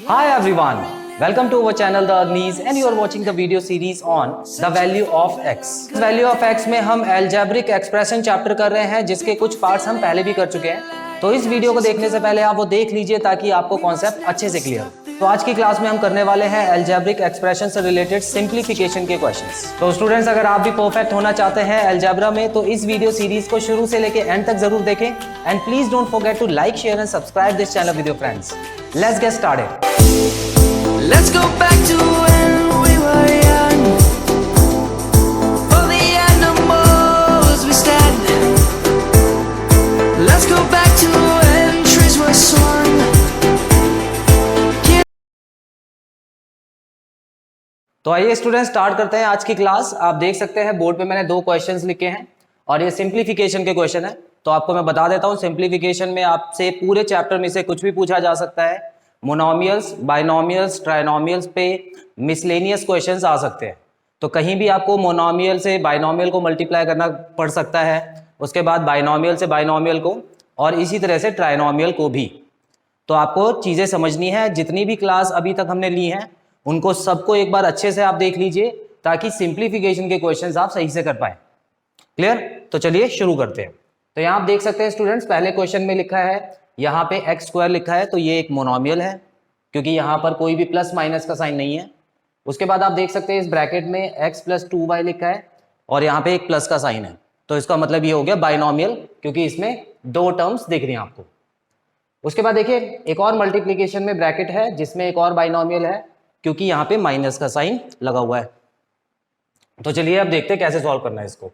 Hi everyone, welcome to our channel The Agnis and you are watching the video series on the value of x. Value of x में हम algebraic expression chapter कर रहे हैं जिसके कुछ parts हम पहले भी कर चुके हैं। तो इस वीडियो को देखने से पहले आप वो देख लीजिए ताकि आपको कॉन्सेप्ट अच्छे से क्लियर हो। तो आज की क्लास में हम करने वाले हैं algebraic expression से रिलेटेड सिंप्लीफिकेशन के क्वेश्चंस। तो स्टूडेंट्स अगर आप भी परफेक्ट होना चाहते हैं अलजेब्रा में तो इस वीडियो सीरीज को शुरू से लेके एंड तक जरूर देखें and please don't forget to like share and subscribe this channel with your friends. Let's get started. Let's go back to when we were young. For the animals we stand. Let's go back to when trees were swung. तो आइए student start करते हैं आज की class. आप देख सकते हैं बोर्ड पे मैंने दो क्वेश्चंस लिखे हैं और ये सिंप्लीफिकेशन के क्वेश्चन है। तो आपको मैं बता देता हूँ सिंप्लीफिकेशन में आपसे पूरे चैप्टर में से कुछ भी पूछा जा सकता है। मोनोमियल्स, बाइनोमियल्स, ट्राइनोमियल्स पे मिसलेनियस क्वेश्चंस आ सकते हैं। तो कहीं भी आपको मोनोमियल से बाइनोमियल को मल्टीप्लाई करना पड़ सकता है, उसके बाद बाइनोमियल से बाइनोमियल को और इसी तरह से ट्राइनोमियल को भी। तो आपको चीज़ें समझनी है। जितनी भी क्लास अभी तक हमने ली हैं उनको सबको एक बार अच्छे से आप देख लीजिए ताकि सिंप्लीफिकेशन के क्वेश्चंस आप सही से कर पाए। क्लियर? तो चलिए शुरू करते हैं। तो यहाँ आप देख सकते हैं स्टूडेंट्स, पहले क्वेश्चन में लिखा है यहाँ पे एक्स स्क्वायर लिखा है तो ये एक मोनोमियल है क्योंकि यहाँ पर कोई भी प्लस माइनस का साइन नहीं है। उसके बाद आप देख सकते हैं इस ब्रैकेट में एक्स प्लस 2y लिखा है और यहाँ पे एक प्लस का साइन है। तो इसका मतलब ये हो गया बाइनोमियल क्योंकि इसमें दो टर्म्स दिख रही हैं आपको। उसके बाद देखिए एक और मल्टीप्लीकेशन में ब्रैकेट है जिसमें एक और बाइनोमियल है क्योंकि यहाँ पे माइनस का साइन लगा हुआ है। तो चलिए अब देखते हैं कैसे सॉल्व करना है इसको।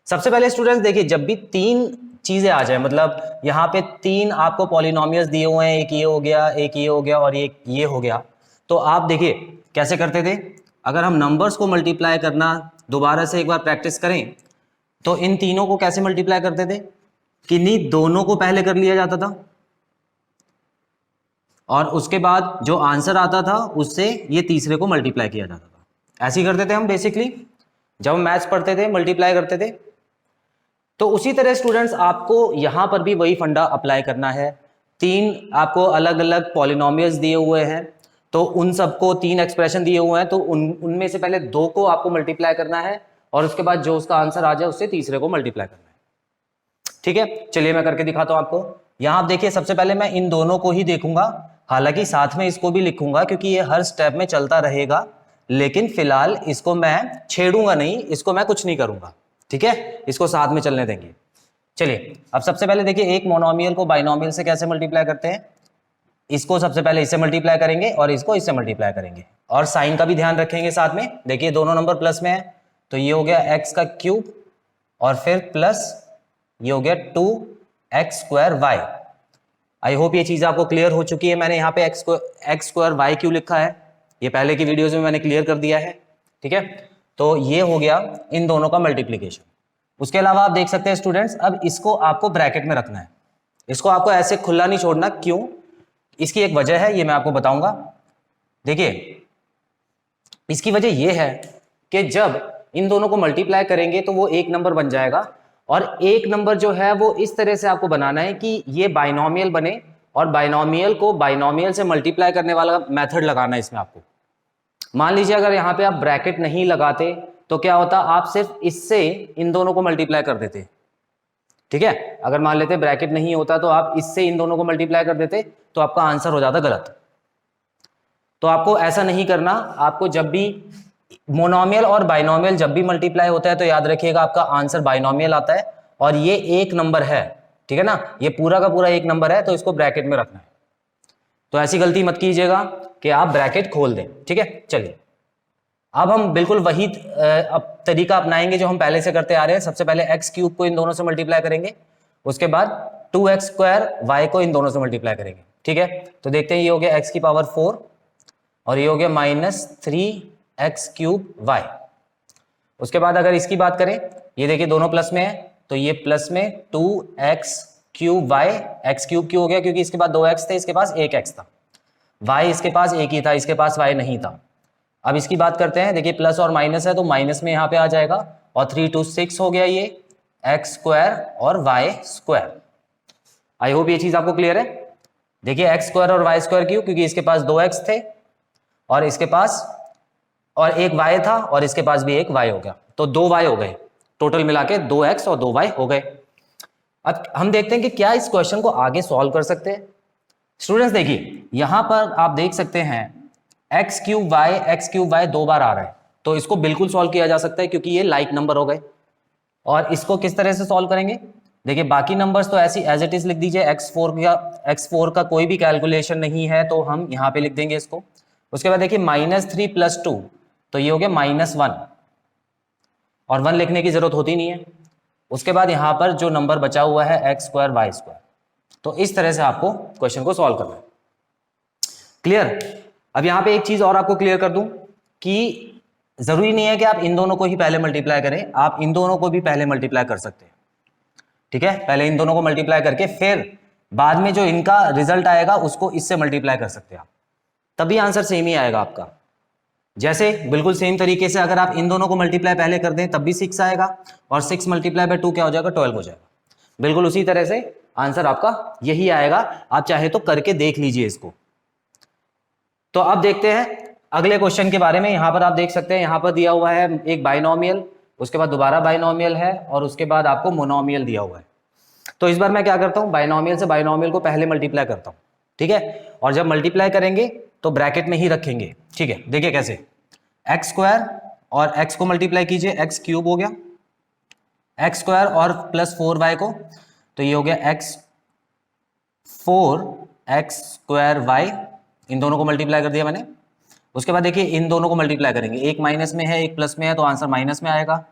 सबसे पहले स्टूडेंट्स देखिए, जब भी तीन चीजें आ जाए, मतलब यहाँ पे तीन आपको पॉलिनोमियल्स दिए हुए हैं, एक ये हो गया, एक ये हो गया और एक ये हो गया, तो आप देखिए कैसे करते थे। अगर हम नंबर्स को मल्टीप्लाई करना दोबारा से एक बार प्रैक्टिस करें तो इन तीनों को कैसे मल्टीप्लाई करते थे, किन्हीं दोनों को पहले कर लिया जाता था और उसके बाद जो आंसर आता था उससे ये तीसरे को मल्टीप्लाई किया जाता था। ऐसे ही करते थे हम बेसिकली जब हम मैथ्स पढ़ते थे, मल्टीप्लाई करते थे। तो उसी तरह स्टूडेंट्स आपको यहां पर भी वही फंडा अप्लाई करना है। तीन आपको अलग अलग पॉलिनोमियल्स दिए हुए हैं तो उन सबको तीन एक्सप्रेशन दिए हुए हैं तो उनमें से पहले दो को आपको मल्टीप्लाई करना है और उसके बाद जो उसका आंसर आ जाए उससे तीसरे को मल्टीप्लाई करना है। ठीक है, चलिए मैं करके दिखाता हूं आपको। यहां आप देखिए सबसे पहले मैं इन दोनों को ही देखूंगा, हालांकि साथ में इसको भी लिखूंगा क्योंकि ये हर स्टेप में चलता रहेगा, लेकिन फिलहाल इसको मैं छेड़ूंगा नहीं, इसको मैं कुछ नहीं करूंगा। ठीक है, इसको साथ में चलने देंगे। चलिए अब सबसे पहले देखिए एक मोनोमियल को बाइनोमियल से कैसे मल्टीप्लाई करते हैं। इसको सबसे पहले इससे मल्टीप्लाई करेंगे और इसको इससे मल्टीप्लाई करेंगे और साइन का भी ध्यान रखेंगे साथ में। देखिए दोनों नंबर प्लस में है तो ये हो गया एक्स का क्यूब और फिर प्लस ये हो गया 2x square Y. I hope ये चीज आपको क्लियर हो चुकी है। मैंने यहाँ पे एक्स स्क्वायर वाई क्यों लिखा है ये पहले की वीडियोज में मैंने क्लियर कर दिया है। ठीक है, तो ये हो गया इन दोनों का मल्टीप्लीकेशन। उसके अलावा आप देख सकते हैं स्टूडेंट्स, अब इसको आपको ब्रैकेट में रखना है। इसको आपको ऐसे खुला नहीं छोड़ना। क्यों? इसकी एक वजह है, ये मैं आपको बताऊंगा। देखिए इसकी वजह ये है कि जब इन दोनों को मल्टीप्लाई करेंगे तो वो एक नंबर बन जाएगा और एक नंबर जो है वो इस तरह से आपको बनाना है कि ये बाइनोमियल बने और बाइनोमियल को बाइनोमियल से मल्टीप्लाई करने वाला मेथड लगाना है इसमें आपको। मान लीजिए अगर यहाँ पे आप ब्रैकेट नहीं लगाते तो क्या होता, आप सिर्फ इससे इन दोनों को मल्टीप्लाई कर देते। ठीक है, अगर मान लेते ब्रैकेट नहीं होता तो आप इससे इन दोनों को मल्टीप्लाई कर देते तो आपका आंसर हो जाता गलत। तो आपको ऐसा नहीं करना। आपको जब भी मोनोमियल और बाइनोमियल जब भी मल्टीप्लाई होता है तो याद रखिएगा आपका आंसर बाइनोमियल आता है और ये एक नंबर है। ठीक है ना, ये पूरा का पूरा एक नंबर है तो इसको ब्रैकेट में रखना है। तो ऐसी गलती मत कीजिएगा कि आप ब्रैकेट खोल दें। ठीक है, चलिए अब हम बिल्कुल वही अब तरीका अपनाएंगे जो हम पहले से करते आ रहे हैं। सबसे पहले एक्स क्यूब को इन दोनों से मल्टीप्लाई करेंगे, उसके बाद 2x स्क्वायर वाई को इन दोनों से मल्टीप्लाई करेंगे। ठीक है, तो देखते हैं ये हो गया x की पावर 4 और ये हो गया -3x क्यूब वाई। उसके बाद अगर इसकी बात करें, ये देखिए दोनों प्लस में है तो ये प्लस में 2x cube Y. X cube क्यों हो गया? क्योंकि इसके पास 2x थे, इसके पास 1x था। y इसके पास एक ही था, इसके पास y नहीं था। अब इसकी बात करते हैं, देखिए प्लस और माइनस है तो माइनस में यहाँ पे आ जाएगा और 3 2 6 हो गया ये x स्क्वायर और y स्क्वायर। आई होप ये चीज आपको क्लियर है। देखिए एक्स स्क्वायर और वाई स्क्वायर क्यों, क्योंकि इसके पास 2x थे और इसके पास और एक y था और इसके पास भी एक y हो गया, तो 2y हो गए, टोटल मिला के 2x और 2y हो गए। अब हम देखते हैं कि क्या इस क्वेश्चन को आगे सॉल्व कर सकते हैं। स्टूडेंट्स देखिए यहां पर आप देख सकते हैं x क्यूब y दो बार आ रहा है, तो इसको बिल्कुल सॉल्व किया जा सकता है क्योंकि ये लाइक नंबर हो गए। और इसको किस तरह से सॉल्व करेंगे, देखिए बाकी नंबर्स तो ऐसी एज इट इज लिख दीजिए, x4 का कोई भी कैलकुलेशन नहीं है तो हम यहाँ पे लिख देंगे इसको। उसके बाद देखिए -3 + 2 तो ये हो गया -1 और 1 लिखने की जरूरत होती नहीं है। उसके बाद यहाँ पर जो नंबर बचा हुआ है x² y², तो इस तरह से आपको क्वेश्चन को सॉल्व करना है। क्लियर। अब यहाँ पे एक चीज और आपको क्लियर कर दूं कि जरूरी नहीं है कि आप इन दोनों को ही पहले मल्टीप्लाई करें, आप इन दोनों को भी पहले मल्टीप्लाई कर सकते हैं। ठीक है, पहले इन दोनों को मल्टीप्लाई करके फिर बाद में जो इनका रिजल्ट आएगा उसको इससे मल्टीप्लाई कर सकते हैं आप, तभी आंसर सेम ही आएगा आपका। जैसे बिल्कुल सेम तरीके से अगर आप इन दोनों को मल्टीप्लाई पहले कर दें तब भी 6 आएगा और 6 × 2 क्या हो जाएगा, 12 हो जाएगा। बिल्कुल उसी तरह से आंसर आपका यही आएगा, आप चाहे तो करके देख लीजिए इसको। तो अब देखते हैं अगले क्वेश्चन के बारे में। यहां पर आप देख सकते हैं, यहां पर दिया हुआ है एक बाइनोमियल, उसके बाद दोबारा बाइनोमियल है और उसके बाद आपको मोनोमियल दिया हुआ है। तो इस बार मैं क्या करता हूं, बाइनोमियल से बाइनोमियल को पहले मल्टीप्लाई करता हूं, ठीक है। और जब मल्टीप्लाई करेंगे तो ब्रैकेट में ही रखेंगे, ठीक है। देखिए कैसे, x² और x को मल्टीप्लाई कीजिए, x³ हो गया, x² और +4y को, तो ये हो गया x4x²y, इन दोनों को मल्टीप्लाई कर दिया मैंने। उसके बाद देखिए इन दोनों को मल्टीप्लाई करेंगे, एक माइनस में है एक प्लस में है तो आंसर माइनस में आएगा,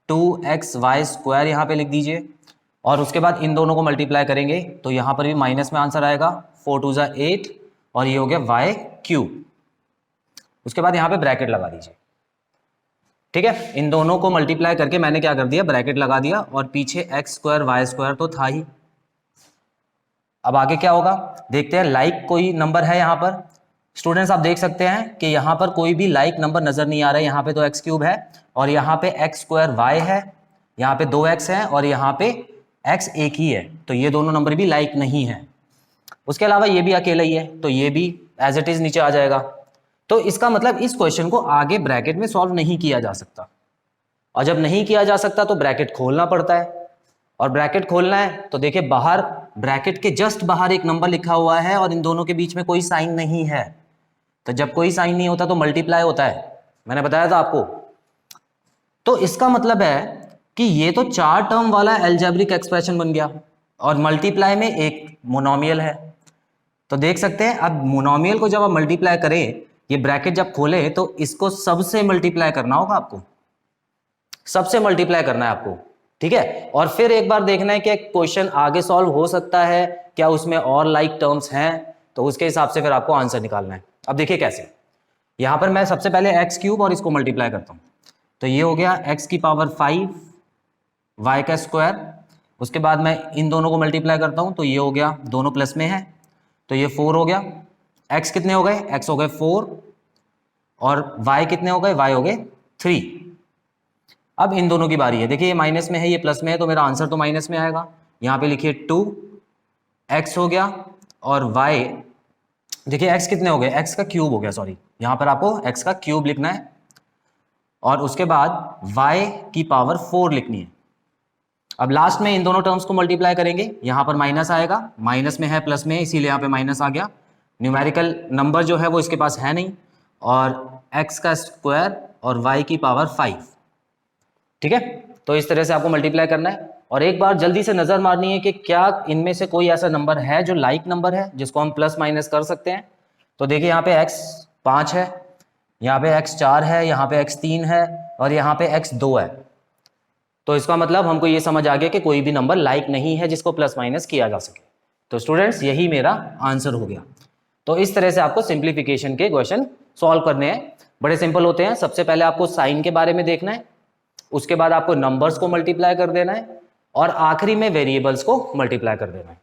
2xy² यहाँ पे लिख दीजिए। और उसके बाद इन दोनों को मल्टीप्लाई करेंगे तो यहाँ पर भी माइनस में आंसर आएगा, 4 × 2 = 8 और ये हो गया y³। उसके बाद यहाँ पे ब्रैकेट लगा दीजिए, ठीक है। इन दोनों को मल्टीप्लाई करके मैंने क्या कर दिया, ब्रैकेट लगा दिया और पीछे x² y² तो था ही। अब आगे क्या होगा देखते हैं। लाइक कोई नंबर है यहाँ पर, स्टूडेंट्स आप देख सकते हैं कि यहाँ पर कोई भी लाइक नंबर नजर नहीं आ रहा है। यहाँ पे तो x³ है और यहाँ पे x² y है, यहाँ पे 2x है और यहाँ पे x एक ही है, तो ये दोनों नंबर भी लाइक नहीं है। उसके अलावा ये भी अकेला ही है तो ये भी एज इट इज नीचे आ जाएगा। तो इसका मतलब इस क्वेश्चन को आगे ब्रैकेट में सॉल्व नहीं किया जा सकता, और जब नहीं किया जा सकता तो ब्रैकेट खोलना पड़ता है। और ब्रैकेट खोलना है तो देखिए बाहर ब्रैकेट के जस्ट बाहर एक नंबर लिखा हुआ है और इन दोनों के बीच में कोई साइन नहीं है। तो जब कोई साइन नहीं होता तो मल्टीप्लाई होता है, मैंने बताया था आपको। तो इसका मतलब है कि ये तो 4 टर्म वाला अलजेब्रिक एक्सप्रेशन बन गया और मल्टीप्लाई में एक मोनोमियल है। तो देख सकते हैं अब मोनोमियल को जब आप मल्टीप्लाई करें, ये ब्रैकेट जब खोले तो इसको सबसे मल्टीप्लाई करना होगा आपको, सबसे मल्टीप्लाई करना है आपको, ठीक है। और फिर एक बार देखना है कि क्वेश्चन आगे सॉल्व हो सकता है क्या, उसमें और लाइक टर्म्स हैं, तो उसके हिसाब से फिर आपको आंसर निकालना है। अब देखिए कैसे, यहां पर मैं सबसे पहले x³ और इसको मल्टीप्लाई करता हूं, तो ये हो गया x⁵ y²। उसके बाद मैं इन दोनों को मल्टीप्लाई करता हूं तो ये हो गया, दोनों प्लस में है तो ये 4 हो गया। x कितने हो गए, x हो गए 4 और y कितने हो गए, y हो गए 3। अब इन दोनों की बारी है, देखिए ये माइनस में है ये प्लस में है तो मेरा आंसर तो माइनस में आएगा। यहाँ पे लिखिए 2x हो गया और y, देखिए x कितने हो गए, x का क्यूब हो गया, सॉरी यहाँ पर आपको x का क्यूब लिखना है और उसके बाद y⁴ लिखनी है। अब लास्ट में इन दोनों टर्म्स को मल्टीप्लाई करेंगे, यहाँ पर माइनस आएगा, माइनस में है प्लस में इसीलिए यहाँ पे माइनस आ गया। न्यूमेरिकल नंबर जो है वो इसके पास है नहीं, और x² और y⁵, ठीक है। तो इस तरह से आपको मल्टीप्लाई करना है और एक बार जल्दी से नजर मारनी है कि क्या इनमें से कोई ऐसा नंबर है जो लाइक नंबर है जिसको हम प्लस माइनस कर सकते हैं। तो देखिए यहाँ पे x5 है, यहाँ पे x4 है, यहाँ पे x3 है और यहाँ पे x2 है। तो इसका मतलब हमको ये समझ आ गया कि कोई भी नंबर लाइक नहीं है जिसको प्लस माइनस किया जा सके। तो स्टूडेंट्स यही मेरा आंसर हो गया। तो इस तरह से आपको सिंप्लीफिकेशन के क्वेश्चन सॉल्व करने हैं, बड़े सिंपल होते हैं। सबसे पहले आपको साइन के बारे में देखना है, उसके बाद आपको नंबर्स को मल्टीप्लाई कर देना है और आखिरी में वेरिएबल्स को मल्टीप्लाई कर देना है।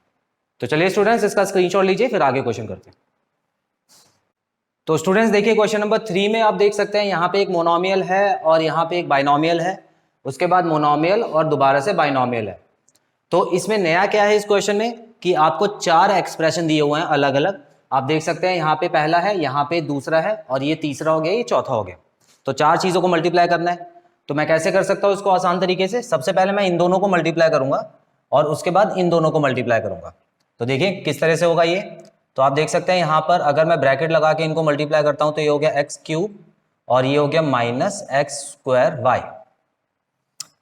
तो चलिए स्टूडेंट्स इसका स्क्रीनशॉट लीजिए, फिर आगे क्वेश्चन करते हैं। तो स्टूडेंट्स देखिए क्वेश्चन नंबर 3 में आप देख सकते हैं यहाँ पे एक मोनोमियल है और यहाँ पे एक बाइनोमियल है, उसके बाद मोनोमियल और दोबारा से बाइनोमियल है। तो इसमें नया क्या है इस क्वेश्चन में कि आपको 4 एक्सप्रेशन दिए हुए हैं अलग अलग। आप देख सकते हैं यहाँ पे पहला है, यहाँ पे दूसरा है और ये तीसरा हो गया, ये चौथा हो गया। तो 4 चीज़ों को मल्टीप्लाई करना है। तो मैं कैसे कर सकता हूँ इसको आसान तरीके से? सबसे पहले मैं इन दोनों को मल्टीप्लाई करूंगा और उसके बाद इन दोनों को मल्टीप्लाई करूंगा। तो देखिए किस तरह से होगा ये। तो आप देख सकते हैं यहाँ पर अगर मैं ब्रैकेट लगा के इनको मल्टीप्लाई करता हूँ तो ये हो गया एक्स क्यूब और ये हो गया माइनस एक्स स्क्वायर वाई।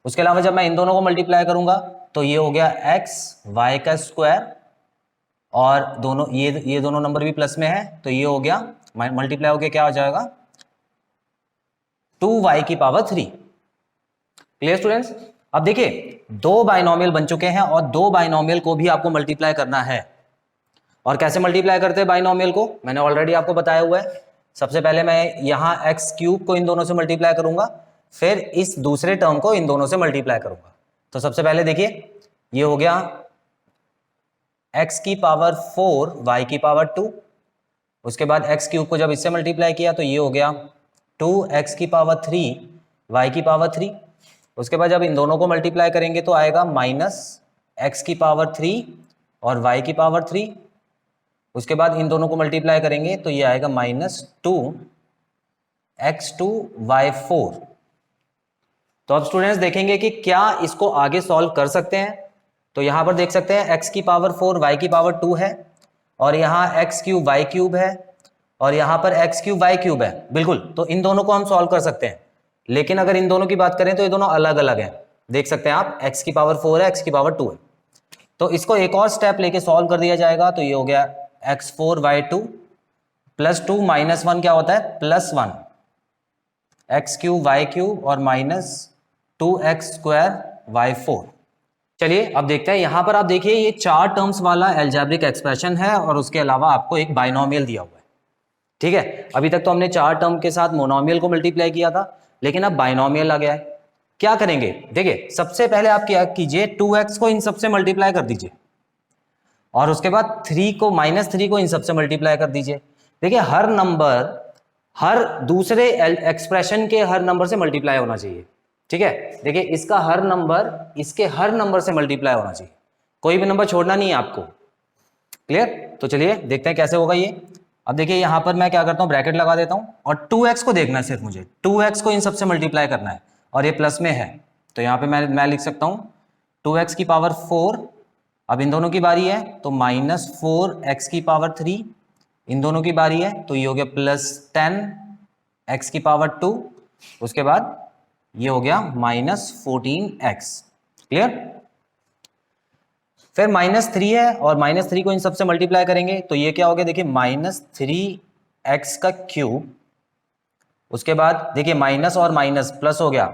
उसके अलावा जब मैं इन दोनों को मल्टीप्लाई करूंगा तो ये हो गया एक्स वाई का स्क्वायर और दोनों ये दोनों नंबर भी प्लस में है तो ये हो गया मल्टीप्लाई होके क्या हो जाएगा 2y की पावर 3। Clear students? अब देखिए 2 बाइनोमियल बन चुके हैं और 2 बाइनोमियल को भी आपको मल्टीप्लाई करना है। और कैसे मल्टीप्लाई करते हैं बाइनोमियल को? मैंने ऑलरेडी आपको बताया हुआ है। सबसे पहले मैं यहाँ एक्स क्यूब को इन दोनों से मल्टीप्लाई करूंगा, फिर इस दूसरे टर्म को इन दोनों से मल्टीप्लाई करूंगा। तो सबसे पहले देखिए ये हो गया x की पावर 4 y की पावर 2। उसके बाद एक्स क्यूब को जब इससे मल्टीप्लाई किया तो ये हो गया 2x की पावर 3 y की पावर 3। उसके बाद जब इन दोनों को मल्टीप्लाई करेंगे तो आएगा माइनस एक्स की पावर 3 और y की पावर 3। उसके बाद इन दोनों को मल्टीप्लाई करेंगे तो ये आएगा माइनस 2x2y4। तो अब स्टूडेंट्स देखेंगे कि क्या इसको आगे सॉल्व कर सकते हैं। तो यहां पर देख सकते हैं x की पावर 4 y की पावर 2 है और यहाँ x क्यूब y क्यूब है और यहाँ पर x क्यूब y क्यूब है। बिल्कुल, तो इन दोनों को हम सॉल्व कर सकते हैं। लेकिन अगर इन दोनों की बात करें तो ये दोनों अलग अलग हैं। देख सकते हैं आप x की पावर 4 है, x की पावर 2 है। तो इसको एक और स्टेप लेके सॉल्व कर दिया जाएगा। तो ये हो गया x4y2 प्लस 2 माइनस 1 क्या होता है plus 1 x cube y cube और माइनस 2x स्क्वायर y4। चलिए अब देखते हैं। यहां पर आप देखिए ये 4 टर्म्स वाला अलजेब्रिक एक्सप्रेशन है और उसके अलावा आपको एक बाइनोमियल दिया हुआ है। ठीक है, अभी तक तो हमने 4 टर्म के साथ मोनोमियल को मल्टीप्लाई किया था, लेकिन अब बाइनोमियल आ गया है। क्या करेंगे? देखिए सबसे पहले आप क्या कीजिए 2x को इन सबसे मल्टीप्लाई कर दीजिए और उसके बाद 3 को माइनस 3 को इन सबसे मल्टीप्लाई कर दीजिए। देखिए हर नंबर हर दूसरे एक्सप्रेशन के हर नंबर से मल्टीप्लाई होना चाहिए। ठीक है, देखिए इसका हर नंबर इसके हर नंबर से मल्टीप्लाई होना चाहिए, कोई भी नंबर छोड़ना नहीं है आपको। क्लियर? तो चलिए देखते हैं कैसे होगा ये। अब देखिए यहाँ पर मैं क्या करता हूँ, ब्रैकेट लगा देता हूँ और 2x को देखना है, सिर्फ मुझे 2x को इन सबसे मल्टीप्लाई करना है और ये प्लस में है। तो यहाँ पे मैं लिख सकता हूँ 2x की पावर 4। अब इन दोनों की बारी है तो माइनस 4x की पावर 3। इन दोनों की बारी है तो ये हो गया प्लस 10x की पावर 2। उसके बाद ये हो गया माइनस 14x। क्लियर? फिर माइनस 3 है और माइनस 3 को इन सबसे मल्टीप्लाई करेंगे तो ये क्या हो गया, देखिए माइनस 3x का क्यूब। उसके बाद देखिए माइनस और माइनस प्लस हो गया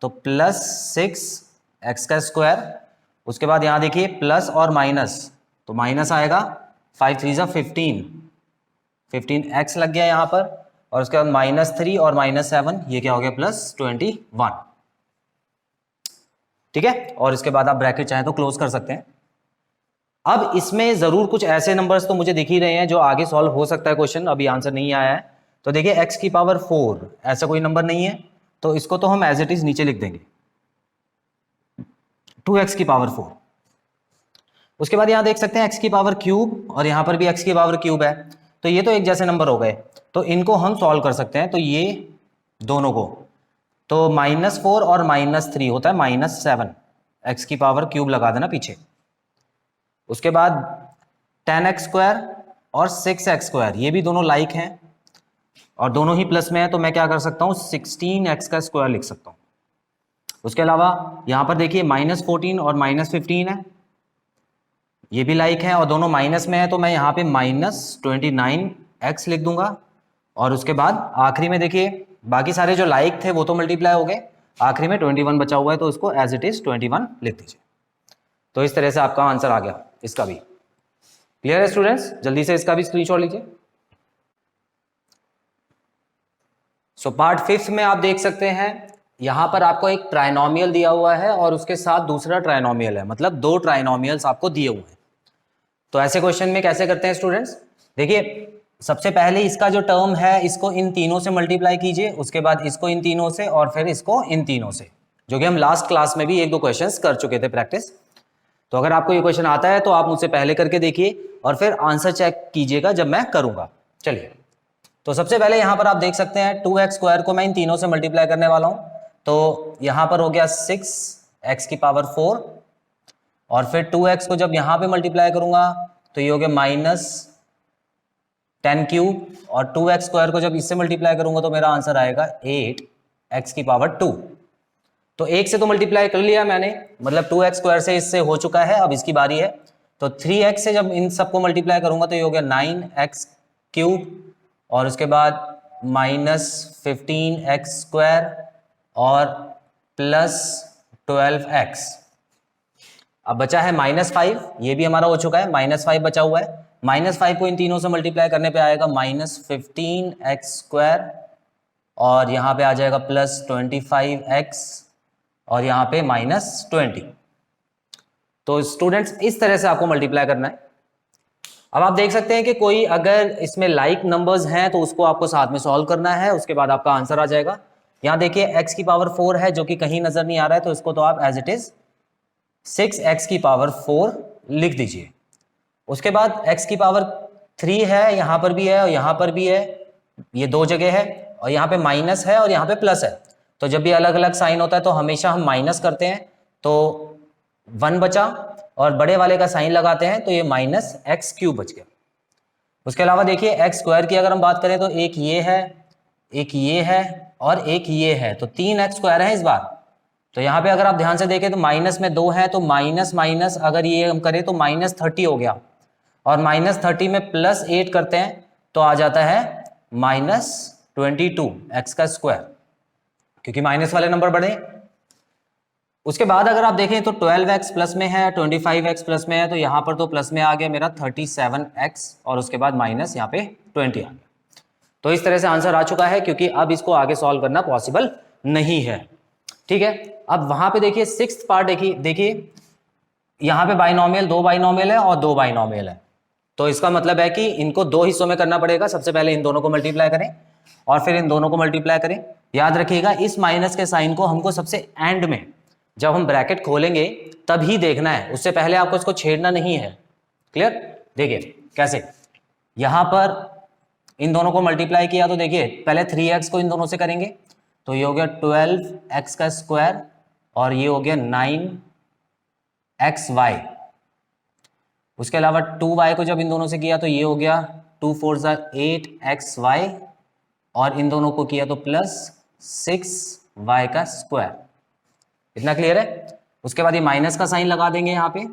तो प्लस 6x का स्क्वायर। उसके बाद यहाँ देखिए प्लस और माइनस तो माइनस आएगा 5 3 जा 15x लग गया यहाँ पर। और उसके बाद माइनस 3 और माइनस 7 ये क्या हो गया प्लस 21। ठीक है, और इसके बाद आप ब्रैकेट चाहें तो क्लोज कर सकते हैं। अब इसमें जरूर कुछ ऐसे नंबर्स तो मुझे दिख ही रहे हैं जो आगे सॉल्व हो सकता है क्वेश्चन, अभी आंसर नहीं आया है। तो देखिए x की पावर 4 ऐसा कोई नंबर नहीं है तो इसको तो हम एज इट इज नीचे लिख देंगे 2x की पावर 4। उसके बाद यहां देख सकते हैं x की पावर क्यूब और यहां पर भी x की पावर क्यूब है तो ये तो एक जैसे नंबर हो गए, तो इनको हम सॉल्व कर सकते हैं। तो ये दोनों को तो माइनस 4 और माइनस 3 होता है माइनस 7, x की पावर क्यूब लगा देना पीछे। उसके बाद 10x स्क्वायर और 6x स्क्वायर ये भी दोनों लाइक हैं और दोनों ही प्लस में है तो मैं क्या कर सकता हूँ 16x का स्क्वायर लिख सकता हूँ। उसके अलावा यहाँ पर देखिए माइनस 14 और माइनस 15 है, ये भी लाइक है और दोनों माइनस में है तो मैं यहाँ पे माइनस 29x लिख दूंगा। और उसके बाद आखिरी में देखिए बाकी सारे जो लाइक थे वो तो मल्टीप्लाई हो गए, आखिरी में 21 बचा हुआ है तो इसको एज इट इज 21 लिख दीजिए। तो इस तरह से आपका आंसर आ गया इसका भी। क्लियर है स्टूडेंट्स? जल्दी से इसका भी स्क्रीनशॉट लीजिए। सो पार्ट 5 में आप देख सकते हैं यहां पर आपको एक ट्राइनोमियल दिया हुआ है और उसके साथ दूसरा ट्राइनोमियल है, मतलब 2 ट्राइनोमियल्स आपको दिए हुए हैं। तो ऐसे क्वेश्चन में कैसे करते हैं स्टूडेंट्स? देखिए सबसे पहले इसका जो टर्म है इसको इन तीनों से मल्टीप्लाई कीजिए, उसके बाद इसको इन तीनों से और फिर इसको इन तीनों से, जो कि हम लास्ट क्लास में भी 1-2 क्वेश्चंस कर चुके थे प्रैक्टिस। तो अगर आपको ये क्वेश्चन आता है तो आप मुझसे पहले करके देखिए और फिर आंसर चेक कीजिएगा जब मैं करूंगा। चलिए, तो सबसे पहले यहां पर आप देख सकते हैं 2x स्क्वायर को मैं इन तीनों से मल्टीप्लाई करने वाला हूं। तो यहां पर हो गया 6x की पावर 4 और फिर 2x को जब यहां पे मल्टीप्लाई करूंगा तो ये हो गया -10 क्यूब और 2x स्क्वायर को जब इससे मल्टीप्लाई करूंगा तो मेरा आंसर आएगा 8x की पावर 2। तो 1 से तो मल्टीप्लाई कर लिया मैंने, मतलब 2x स्क्वायर से इससे हो चुका है, अब इसकी बारी है। तो 3x से जब इन सबको मल्टीप्लाई करूंगा तो ये हो गया 9x क्यूब और उसके बाद -15x स्क्वायर और +12x। अब बचा है -5, ये भी हमारा हो चुका है, -5 बचा हुआ है। -5 को इन तीनों से मल्टीप्लाई करने पे आएगा -15x स्क्वायर और यहाँ पे आ जाएगा +25x और यहाँ पे -20। तो स्टूडेंट्स इस तरह से आपको मल्टीप्लाई करना है। अब आप देख सकते हैं कि कोई अगर इसमें लाइक नंबर्स हैं तो उसको आपको साथ में सॉल्व करना है, उसके बाद आपका आंसर आ जाएगा। यहाँ देखिए x की पावर 4 है जो कि कहीं नजर नहीं आ रहा है, तो इसको तो आप एज इट इज 6x की पावर 4 लिख दीजिए। उसके बाद x की पावर 3 है, यहाँ पर भी है और यहाँ पर भी है, ये दो जगह है और यहाँ पे माइनस है और यहाँ पे प्लस है। तो जब भी अलग अलग साइन होता है तो हमेशा हम माइनस करते हैं, तो 1 बचा और बड़े वाले का साइन लगाते हैं तो ये -x क्यूब बच गया। उसके अलावा देखिए x स्क्वायर की अगर हम बात करें तो एक ये है, एक ये है और एक ये है, तो 3x स्क्वायर है इस बार। तो यहाँ पे अगर आप ध्यान से देखें तो माइनस में 2 है, तो माइनस माइनस अगर ये हम करें तो -30 हो गया और -30 में +8 करते हैं तो आ जाता है -22x का स्क्वायर, क्योंकि माइनस वाले नंबर बढ़े। उसके बाद अगर आप देखें तो 12x प्लस में है, 25x प्लस में है, तो यहाँ पर तो प्लस में आ गया मेरा 37x और उसके बाद माइनस यहाँ पे 20 आ गया। तो इस तरह से आंसर आ चुका है, क्योंकि अब इसको आगे सॉल्व करना पॉसिबल नहीं है। ठीक है, अब वहां पे देखिए 6th पार्ट देखिए यहाँ पे बाइनोमियल, 2 बाइनोमियल है और 2 बाइनोमियल है, तो इसका मतलब है कि इनको 2 हिस्सों में करना पड़ेगा। सबसे पहले इन दोनों को मल्टीप्लाई करें और फिर इन दोनों को मल्टीप्लाई करें। याद रखिएगा इस माइनस के साइन को हमको सबसे एंड में जब हम ब्रैकेट खोलेंगे तभी देखना है, उससे पहले आपको इसको छेड़ना नहीं है। क्लियर? देखिए कैसे, यहां पर इन दोनों को मल्टीप्लाई किया तो देखिए पहले 3x को इन दोनों से करेंगे तो ये हो गया 12x का स्क्वायर और ये हो गया 9xy। उसके अलावा 2y को जब इन दोनों से किया तो ये हो गया 2 4 8xy और इन दोनों को किया तो +6y का स्क्वायर। इतना क्लियर है? उसके बाद ये माइनस का साइन लगा देंगे यहाँ पे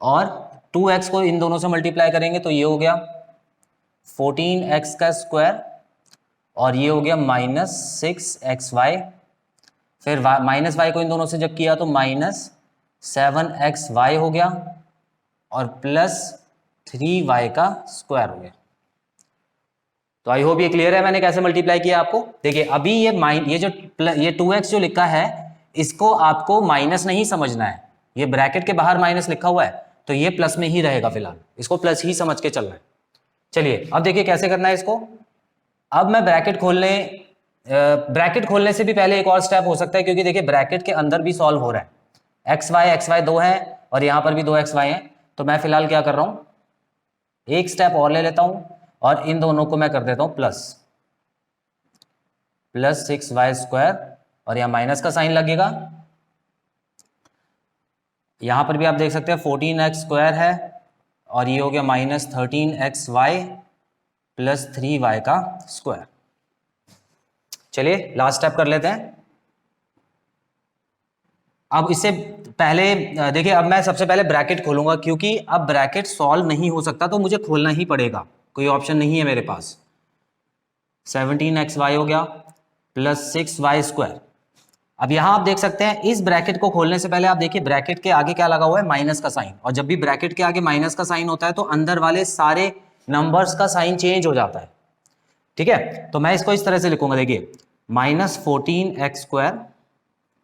और 2x को इन दोनों से मल्टीप्लाई करेंगे तो ये हो गया 14x का स्क्वायर और ये हो गया -6xy। फिर -y को इन दोनों से जब किया तो -7xy हो गया और +3y का स्क्वायर हो गया। तो आई होप ये क्लियर है मैंने कैसे मल्टीप्लाई किया आपको। देखिए अभी ये 2x जो लिखा है इसको आपको माइनस नहीं समझना है, ये ब्रैकेट के बाहर माइनस लिखा हुआ है तो ये प्लस में ही रहेगा, फिलहाल इसको प्लस ही समझ के चलना है। चलिए अब देखिए कैसे करना है इसको। अब मैं ब्रैकेट खोलने से भी पहले एक और स्टेप हो सकता है, क्योंकि देखिए ब्रैकेट के अंदर भी सॉल्व हो रहा है। xy 2 है और यहाँ पर भी 2xy है, तो मैं फिलहाल क्या कर रहा हूँ, एक स्टेप और ले लेता हूँ और इन दोनों को मैं कर देता हूँ +6y स्क्वायर और यहाँ माइनस का साइन लगेगा। यहाँ पर भी आप देख सकते हैं 14x स्क्वायर है और ये हो गया -13xy +3y का स्क्वायर। चलिए लास्ट स्टेप कर लेते हैं। अब इससे पहले देखिए, अब मैं सबसे पहले ब्रैकेट खोलूंगा, क्योंकि अब ब्रैकेट सॉल्व नहीं हो सकता तो मुझे खोलना ही पड़ेगा, कोई ऑप्शन नहीं है मेरे पास। 17xy हो गया +6y स्क्वायर। अब यहां आप देख सकते हैं इस ब्रैकेट को खोलने से पहले आप देखिए ब्रैकेट के आगे क्या लगा हुआ है, माइनस का साइन। और जब भी ब्रैकेट के आगे माइनस का साइन होता है तो अंदर वाले सारे नंबर्स का साइन चेंज हो जाता है। ठीक है, तो मैं इसको इस तरह से लिखूंगा, देखिए -14x स्क्वायर,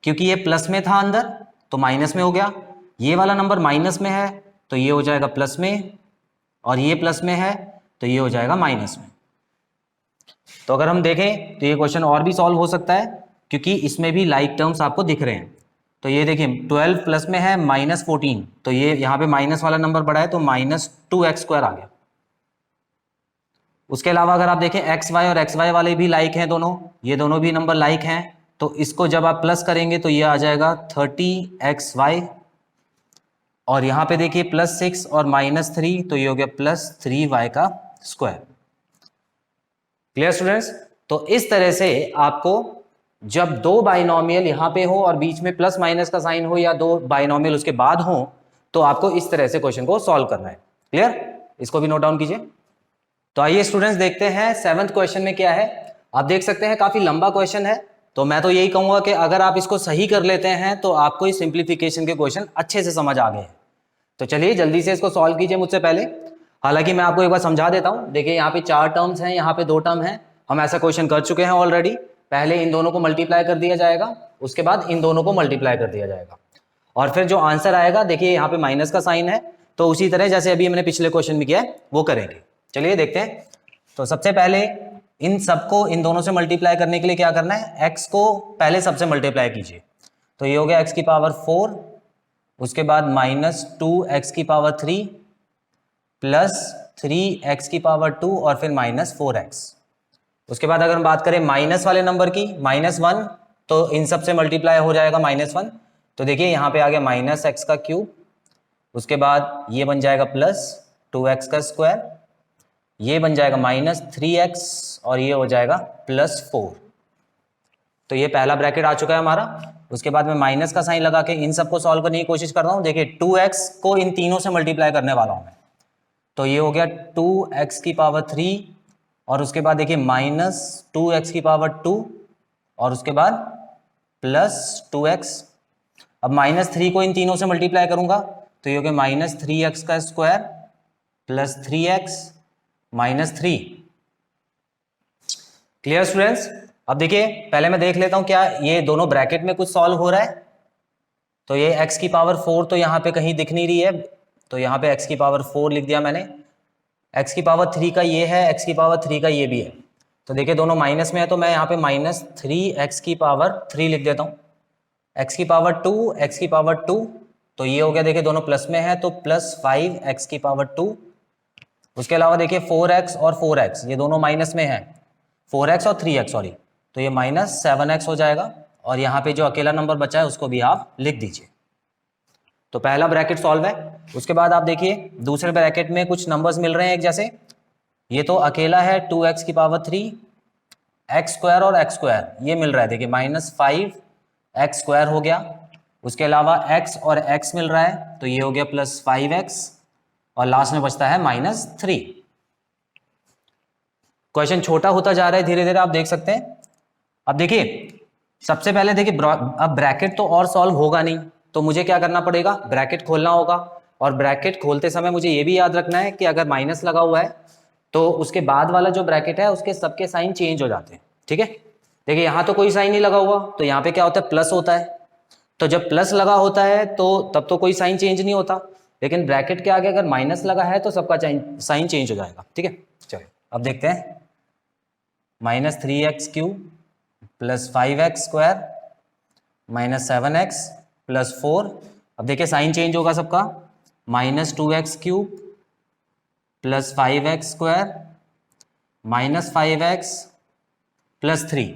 क्योंकि ये प्लस में था अंदर तो माइनस में हो गया, ये वाला नंबर माइनस में है तो ये हो जाएगा प्लस में, और ये प्लस में है तो ये हो जाएगा माइनस में। तो अगर हम देखें तो ये क्वेश्चन और भी सॉल्व हो सकता है, क्योंकि इसमें भी लाइक टर्म्स आपको दिख रहे हैं। तो ये देखिए 12 प्लस में है -14, तो ये यहाँ पे माइनस वाला नंबर बढ़ा है तो -2x² आ गया। उसके अलावा अगर आप देखें xy और xy वाले भी लाइक हैं दोनों, ये दोनों भी नंबर लाइक हैं, तो इसको जब आप प्लस करेंगे तो ये आ जाएगा 30xy, और यहाँ पे देखिए +6 और -3, तो ये हो गया +3y का स्क्वायर। Clear students? तो इस तरह से आपको जब दो बाइनोमियल यहाँ पे हो और बीच में प्लस माइनस का साइन हो या दो बाइनोमियल उसके बाद हो, तो आपको इस तरह से क्वेश्चन को सॉल्व करना है। क्लियर? इसको भी नोट डाउन कीजिए। तो आइए स्टूडेंट्स देखते हैं 7th क्वेश्चन में क्या है। आप देख सकते हैं काफी लंबा क्वेश्चन है, तो मैं तो यही कहूंगा कि अगर आप इसको सही कर लेते हैं तो आपको इस सिंप्लीफिकेशन के क्वेश्चन अच्छे से समझ आ गए हैं। तो चलिए जल्दी से इसको सॉल्व कीजिए मुझसे पहले। हालांकि मैं आपको एक बार समझा देता हूं। देखिए यहाँ पे 4 टर्म्स हैं, यहाँ पे 2 टर्म हैं। हम ऐसा क्वेश्चन कर चुके हैं ऑलरेडी। पहले इन दोनों को मल्टीप्लाई कर दिया जाएगा, उसके बाद इन दोनों को मल्टीप्लाई कर दिया जाएगा, और फिर जो आंसर आएगा, देखिए यहाँ पे माइनस का साइन है, तो उसी तरह जैसे अभी हमने पिछले क्वेश्चन में किया है वो करेंगे। चलिए देखते हैं। तो सबसे पहले इन सबको इन दोनों से मल्टीप्लाई करने के लिए क्या करना है, x को पहले सबसे मल्टीप्लाई कीजिए। तो ये हो गया x की पावर 4, उसके बाद -2x की पावर 3 प्लस 3x की पावर 2 और फिर -4x। उसके बाद अगर हम बात करें माइनस वाले नंबर की, -1, तो इन सब से मल्टीप्लाई हो जाएगा -1। तो देखिए यहाँ पे आ गया -x का क्यूब, उसके बाद ये बन जाएगा +2x का स्क्वायर, ये बन जाएगा -3x और ये हो जाएगा +4। तो ये पहला ब्रैकेट आ चुका है हमारा। उसके बाद मैं माइनस का साइन लगा के इन सबको सॉल्व करने की कोशिश कर रहा हूँ। देखिए 2x को इन तीनों से मल्टीप्लाई करने वाला हूँ मैं, तो ये हो गया 2x की पावर 3 और उसके बाद देखिए -2x की पावर 2 और उसके बाद +2x। अब -3 को इन तीनों से मल्टीप्लाई करूंगा तो ये हो गया -3x का square plus 3x -3। Clear students? अब देखिए पहले मैं देख लेता हूं क्या ये दोनों ब्रैकेट में कुछ सॉल्व हो रहा है। तो ये x की पावर 4 तो यहाँ पे कहीं दिख नहीं रही है, तो यहाँ पे x की पावर 4 लिख दिया मैंने। x की पावर 3 का ये है, x की पावर 3 का ये भी है। तो देखिए दोनों माइनस में है, तो मैं यहाँ पे -3x की पावर 3 लिख देता हूँ। x की पावर 2, x की पावर 2, तो ये हो गया। देखिए दोनों प्लस में है तो +5x की पावर 2। उसके अलावा देखिए 4x और 4x ये दोनों माइनस में है, 4x और 3x सॉरी, तो ये -7x हो जाएगा। और यहाँ पे जो अकेला नंबर बचा है उसको भी आप लिख दीजिए। तो पहला ब्रैकेट सॉल्व है। उसके बाद आप देखिए दूसरे ब्रैकेट में कुछ नंबर्स मिल रहे हैं एक जैसे। ये तो अकेला है 2x की पावर 3, x² और x² ये मिल रहा है। देखिए -5x² हो गया। उसके अलावा x और x मिल रहा है, तो ये हो गया +5x और लास्ट में बचता है -3। क्वेश्चन छोटा होता जा रहा है धीरे धीरे, आप देख सकते हैं। अब देखिए सबसे पहले देखिए अब ब्रैकेट तो और सॉल्व होगा नहीं, तो मुझे क्या करना पड़ेगा, ब्रैकेट खोलना होगा। और ब्रैकेट खोलते समय मुझे ये भी याद रखना है कि अगर माइनस लगा हुआ है तो उसके बाद वाला जो ब्रैकेट है उसके सबके साइन चेंज हो जाते हैं। ठीक है, देखिए यहाँ तो कोई साइन नहीं लगा हुआ, तो यहाँ पे क्या होता है, प्लस होता है। तो जब प्लस लगा होता है तो तब तो कोई साइन चेंज नहीं होता, लेकिन ब्रैकेट के आगे अगर माइनस लगा है तो सबका साइन चेंज हो जाएगा। ठीक है, चलिए अब देखते हैं। -3x³ plus 5x² -7x plus 4। अब देखिए साइन चेंज होगा सबका, -2x³ plus 5x² -5x plus 3।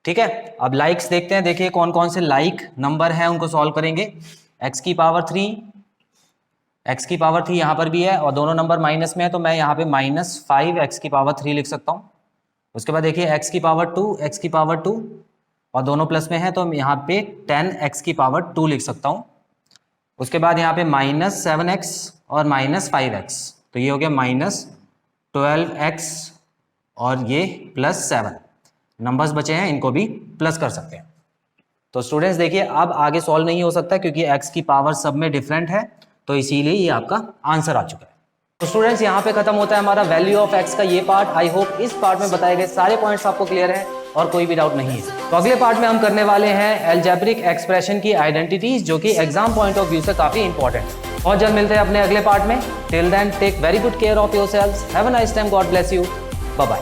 ठीक है, अब लाइक्स देखते हैं। देखिए कौन कौन से लाइक नंबर हैं उनको सॉल्व करेंगे। x की पावर 3 यहाँ पर भी है और दोनों नंबर माइनस में है, तो मैं यहाँ पे -5x की पावर 3 लिख सकता हूँ। उसके बाद देखिए x की पावर 2 और दोनों प्लस में है, तो मैं यहाँ पे 10x की पावर 2 लिख सकता हूँ। उसके बाद यहाँ पे -7x और -5x, तो ये हो गया -12x और ये +7 नंबर्स बचे हैं, इनको भी प्लस कर सकते हैं। तो स्टूडेंट्स देखिए अब आगे सॉल्व नहीं हो सकता क्योंकि x की पावर सब में डिफरेंट है, तो इसीलिए ये आपका आंसर आ चुका है। तो स्टूडेंट्स यहाँ पे खत्म होता है हमारा वैल्यू ऑफ x का ये पार्ट। आई होप इस पार्ट में बताए गए सारे पॉइंट्स आपको क्लियर है और कोई भी डाउट नहीं है। तो अगले पार्ट में हम करने वाले हैं अलजेब्रिक एक्सप्रेशन की आइडेंटिटीज, जो कि एग्जाम पॉइंट ऑफ व्यू से काफी इंपॉर्टेंट है। बहुत जल्द मिलते हैं अपने अगले पार्ट में। Till then take very good care of yourselves. Have a nice time. God bless you. Bye bye.